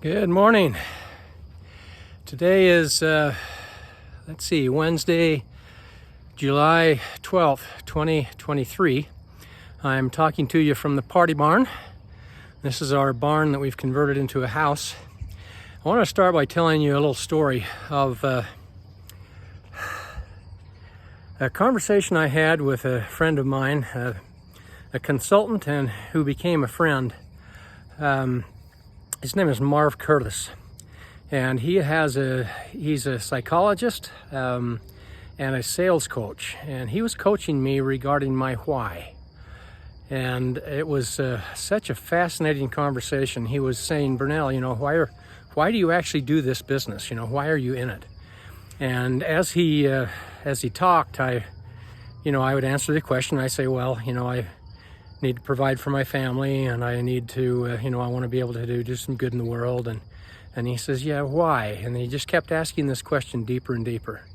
Good morning. Today is, Wednesday, July 12th, 2023. I'm talking to you from the party barn. This is our barn that we've converted into a house. I want to start by telling you a little story of a conversation I had with a friend of mine, a consultant and who became a friend. His name is Marv Curtis, and he's a psychologist and a sales coach, and he was coaching me regarding my why. And it was such a fascinating conversation. He was saying, Burnell, why do you actually do this business? Why are you in it? And as he talked, I would answer the question. I say, well, I need to provide for my family, and I need to, I want to be able to do some good in the world. And he says, yeah, why? And he just kept asking this question deeper and deeper.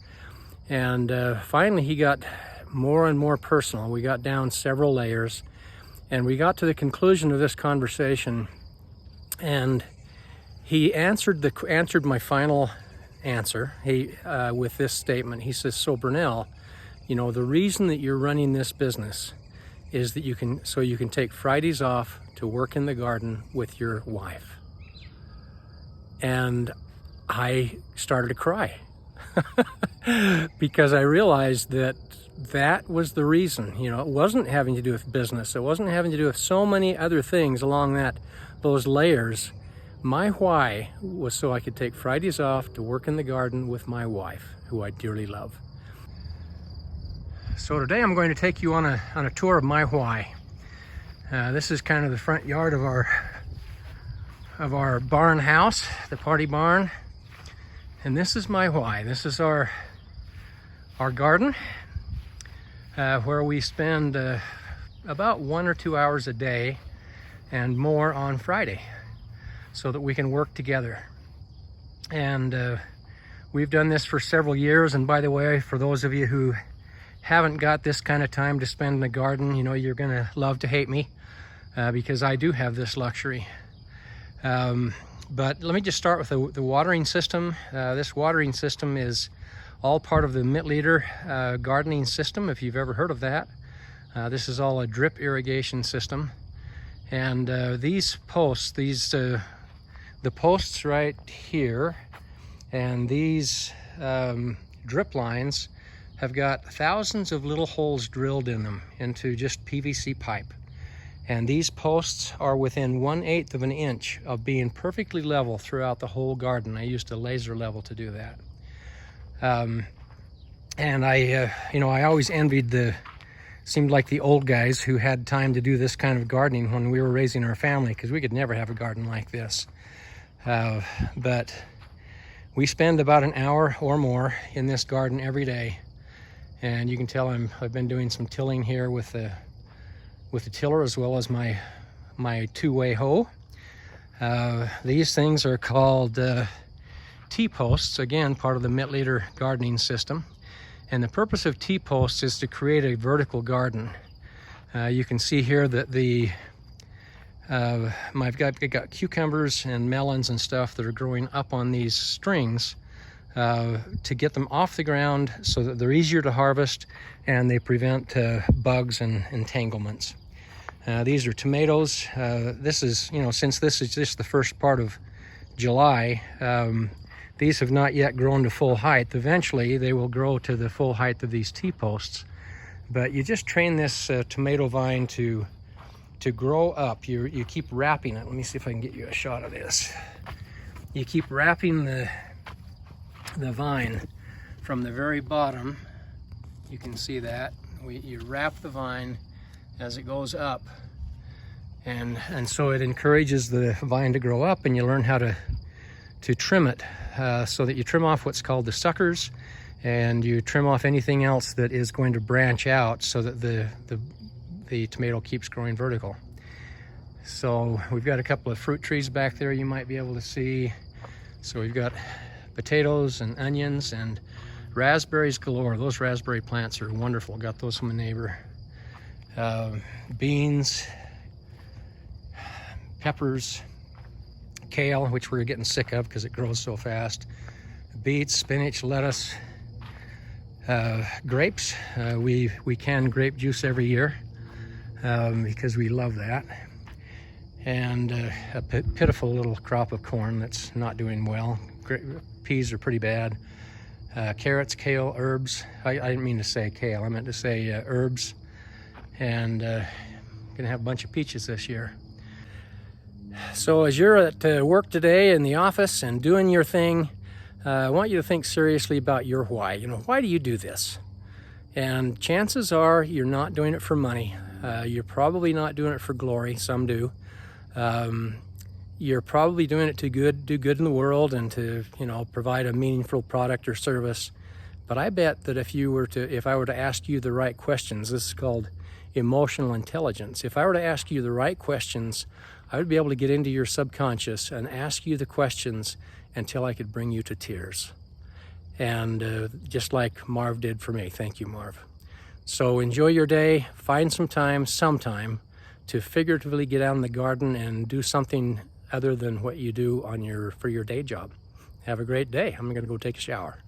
And finally, he got more and more personal. We got down several layers, and we got to the conclusion of this conversation. And he answered my final answer. With this statement. He says, so Burnell, the reason that you're running this business is that you can take Fridays off to work in the garden with your wife. And I started to cry because I realized that was the reason. It wasn't having to do with business. It wasn't having to do with so many other things along those layers. My why was so I could take Fridays off to work in the garden with my wife, who I dearly love. So today I'm going to take you on a tour of my why. This is kind of the front yard of our barn house, the party barn. And this is my why. This is our garden, where we spend about 1 or 2 hours a day and more on Friday, so that we can work together. And we've done this for several years. And by the way, for those of you who haven't got this kind of time to spend in the garden, you're gonna love to hate me because I do have this luxury. But let me just start with the watering system. This watering system is all part of the Mitt-Liter gardening system, if you've ever heard of that. This is all a drip irrigation system. And these posts, the posts right here, and these drip lines have got thousands of little holes drilled in them into just PVC pipe. And these posts are within 1/8 of an inch of being perfectly level throughout the whole garden. I used a laser level to do that. And I always envied seemed like the old guys who had time to do this kind of gardening when we were raising our family, because we could never have a garden like this. But we spend about an hour or more in this garden every day. And you can tell I've been doing some tilling here with the tiller, as well as my two-way hoe. These things are called T-posts, again, part of the Mitt-Liter gardening system. And the purpose of T-posts is to create a vertical garden. You can see here that I've got cucumbers and melons and stuff that are growing up on these strings to get them off the ground so that they're easier to harvest and they prevent bugs and entanglements. These are tomatoes. This is, since this is just the first part of July, these have not yet grown to full height. Eventually, they will grow to the full height of these T-posts. But you just train this tomato vine to grow up. You keep wrapping it. Let me see if I can get you a shot of this. You keep wrapping the vine from the very bottom. You can see that. You wrap the vine as it goes up. And so it encourages the vine to grow up, and you learn how to trim it so that you trim off what's called the suckers, and you trim off anything else that is going to branch out so that the tomato keeps growing vertical. So we've got a couple of fruit trees back there you might be able to see. So we've got potatoes and onions and raspberries galore. Those raspberry plants are wonderful. Got those from a neighbor. Beans, peppers, kale, which we're getting sick of because it grows so fast. Beets, spinach, lettuce, grapes. We can grape juice every year because we love that. And a pitiful little crop of corn that's not doing well. Peas are pretty bad. Carrots, kale, herbs. I didn't mean to say kale, I meant to say herbs. And gonna have a bunch of peaches this year. So as you're at work today in the office and doing your thing, I want you to think seriously about your why. You know, why do you do this? And chances are you're not doing it for money. You're probably not doing it for glory. Some do. You're probably doing it to do good in the world and to, you know, provide a meaningful product or service. But I bet that if I were to ask you the right questions, this is called emotional intelligence. If I were to ask you the right questions, I would be able to get into your subconscious and ask you the questions until I could bring you to tears. And just like Marv did for me. Thank you, Marv. So enjoy your day. Find some time, sometime, to figuratively get out in the garden and do something other than what you do for your day job. Have a great day. I'm going to go take a shower.